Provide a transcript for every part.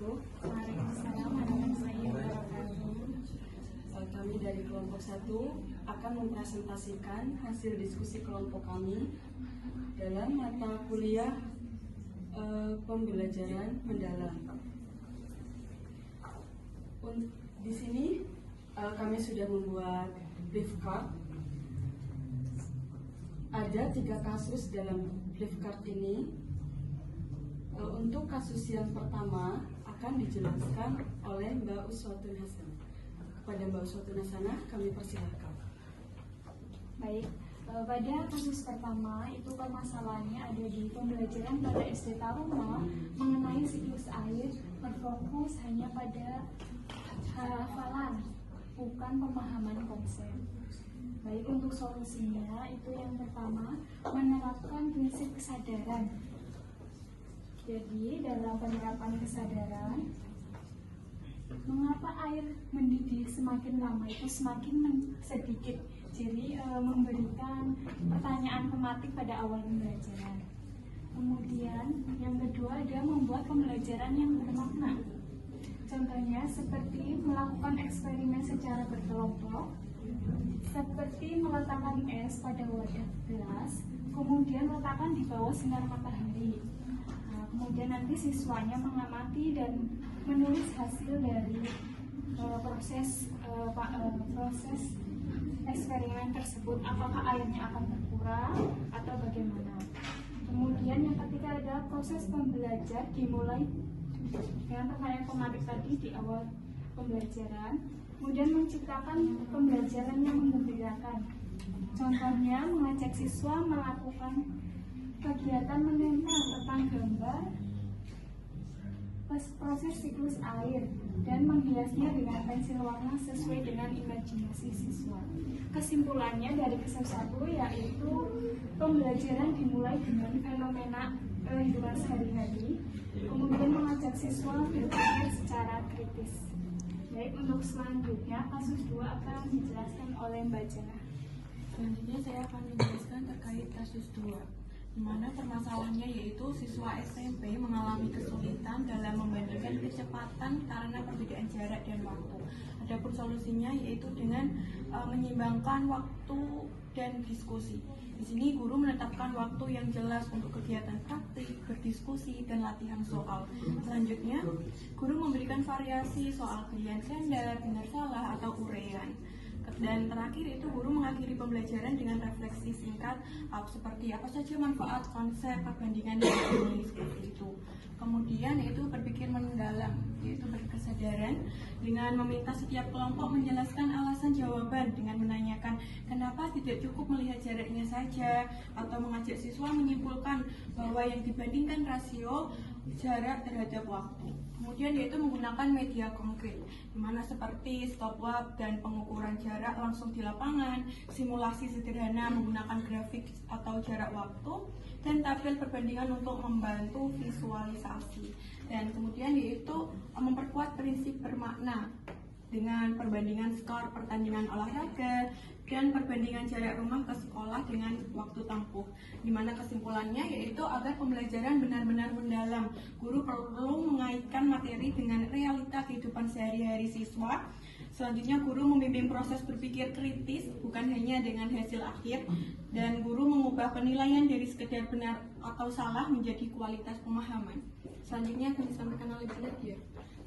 wabarakatuh. Waalaikumsalam warahmatullahi wabarakatuh. Kami dari kelompok 1 akan mempresentasikan hasil diskusi kelompok kami dalam mata kuliah pembelajaran mendalam. Di sini kami sudah membuat brief card. Ada 3 kasus dalam brief card ini. Untuk kasus yang pertama akan dijelaskan oleh Mbak Uswatun Hasanah. Kepada Mbak Uswatun Hasanah kami persilahkan. Baik, pada kasus pertama itu permasalahannya ada di pembelajaran pada SD Taruna mengenai siklus air, berfokus hanya pada hafalan, bukan pemahaman konsep. Baik, untuk solusinya itu yang pertama menerapkan prinsip kesadaran. Jadi dalam penerapan kesadaran, mengapa air mendidih semakin lama itu semakin sedikit. Jadi memberikan pertanyaan tematik pada awal pembelajaran. Kemudian yang kedua ada membuat pembelajaran yang bermakna. Contohnya seperti melakukan eksperimen secara berkelompok, seperti meletakkan es pada wadah gelas, kemudian letakkan di bawah sinar matahari. Kemudian nanti siswanya mengamati dan menulis hasil dari proses eksperimen tersebut, apakah airnya akan berkurang atau bagaimana. Kemudian yang ketiga ada proses pembelajar dimulai dengan pertanyaan tematik tadi di awal pembelajaran, kemudian menciptakan pembelajaran yang menggembirakan. Contohnya mengajak siswa melakukan kegiatan menempel tentang gambar proses siklus air dan menghiasnya dengan pensil warna sesuai dengan imajinasi siswa. Kesimpulannya dari kesan 1 yaitu pembelajaran dimulai dengan fenomena kehidupan sehari-hari, kemudian mengajak siswa berpikir secara kritis. Baik, untuk selanjutnya kasus 2 akan dijelaskan oleh Mbak Jana. Selanjutnya saya akan menjelaskan terkait kasus 2, di mana permasalahannya yaitu siswa SMP mengalami kesulitan dalam membandingkan kecepatan karena perbedaan jarak dan waktu. Adapun solusinya yaitu dengan menyeimbangkan waktu dan diskusi. Di sini guru menetapkan waktu yang jelas untuk kegiatan praktik, berdiskusi, dan latihan soal. Selanjutnya, guru memberikan variasi soal pilihan ganda, benar salah, atau uraian. Dan terakhir itu guru mengakhiri pembelajaran dengan refleksi singkat seperti apa saja manfaat konsep perbandingan yang dimiliki seperti itu. Kemudian yaitu berpikir mendalam, yaitu berkesadaran dengan meminta setiap kelompok menjelaskan alasan jawaban dengan menanyakan kenapa tidak cukup melihat jaraknya saja, atau mengajak siswa menyimpulkan bahwa yang dibandingkan rasio jarak terhadap waktu. Kemudian yaitu menggunakan media konkret, di mana seperti stopwatch dan pengukuran jarak langsung di lapangan, simulasi sederhana menggunakan grafik atau jarak waktu, dan tabel perbandingan untuk membantu visualisasi. Dan kemudian yaitu memperkuat prinsip bermakna dengan perbandingan skor pertandingan olahraga dan perbandingan jarak rumah ke sekolah dengan waktu tempuh, di mana kesimpulannya yaitu agar pembelajaran benar-benar mendalam, guru perlu mengaitkan materi dengan realita kehidupan sehari-hari siswa. Selanjutnya guru membimbing proses berpikir kritis bukan hanya dengan hasil akhir, dan guru mengubah penilaian dari sekedar benar atau salah menjadi kualitas pemahaman. Selanjutnya akan disampaikan oleh Bu Nadia.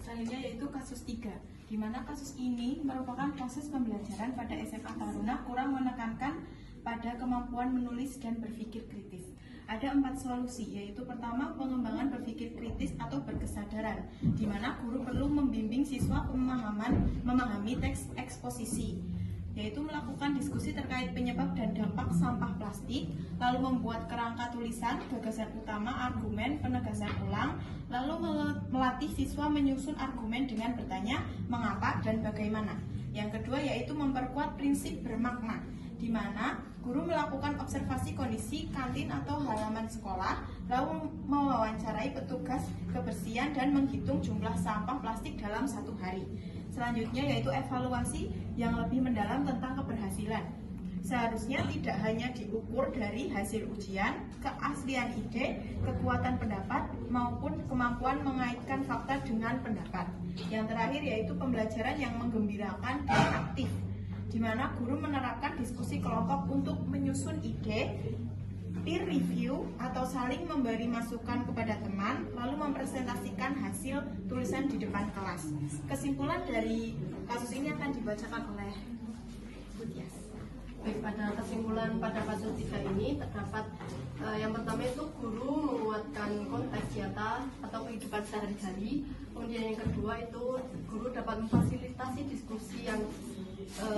Selanjutnya yaitu kasus 3, di mana kasus ini merupakan proses pembelajaran pada SMA Taruna kurang menekankan pada kemampuan menulis dan berpikir kritis. Ada 4 solusi, yaitu pertama pengembangan berpikir kritis atau berkesadaran, di mana guru perlu membimbing siswa memahami teks eksposisi, yaitu melakukan diskusi terkait penyebab dan dampak sampah plastik, lalu membuat kerangka tulisan, gagasan utama, argumen, penegasan ulang, lalu melatih siswa menyusun argumen dengan bertanya mengapa dan bagaimana. Yang kedua yaitu memperkuat prinsip bermakna, di mana guru melakukan observasi kondisi kantin atau halaman sekolah, lalu mewawancarai petugas kebersihan dan menghitung jumlah sampah plastik dalam 1 hari. Selanjutnya yaitu evaluasi yang lebih mendalam tentang keberhasilan. Seharusnya tidak hanya diukur dari hasil ujian, keaslian ide, kekuatan pendapat, maupun kemampuan mengaitkan fakta dengan pendapat. Yang terakhir yaitu pembelajaran yang menggembirakan dan aktif, di mana guru menerapkan diskusi kelompok untuk menyusun ide, peer review atau saling memberi masukan kepada teman, lalu mempresentasikan hasil tulisan di depan kelas. Kesimpulan dari kasus ini akan dibacakan oleh Bu Tias. Baik, pada kesimpulan pada kasus 3 ini terdapat yang pertama itu guru menguatkan konteks nyata atau kehidupan sehari-hari. Kemudian yang kedua itu guru dapat memfasilitasi diskusi yang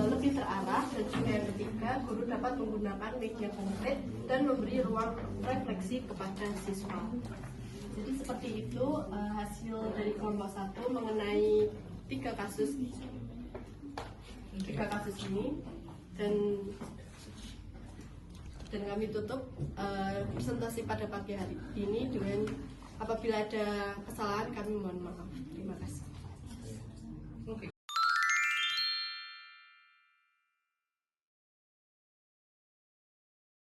lebih terarah, dan juga yang ketiga guru dapat menggunakan media konkret dan memberi ruang refleksi kepada siswa. Jadi seperti itu hasil dari kelompok 1 mengenai 3 kasus ini. Dan kami tutup presentasi pada pagi hari ini dengan apabila ada kesalahan kami mohon maaf.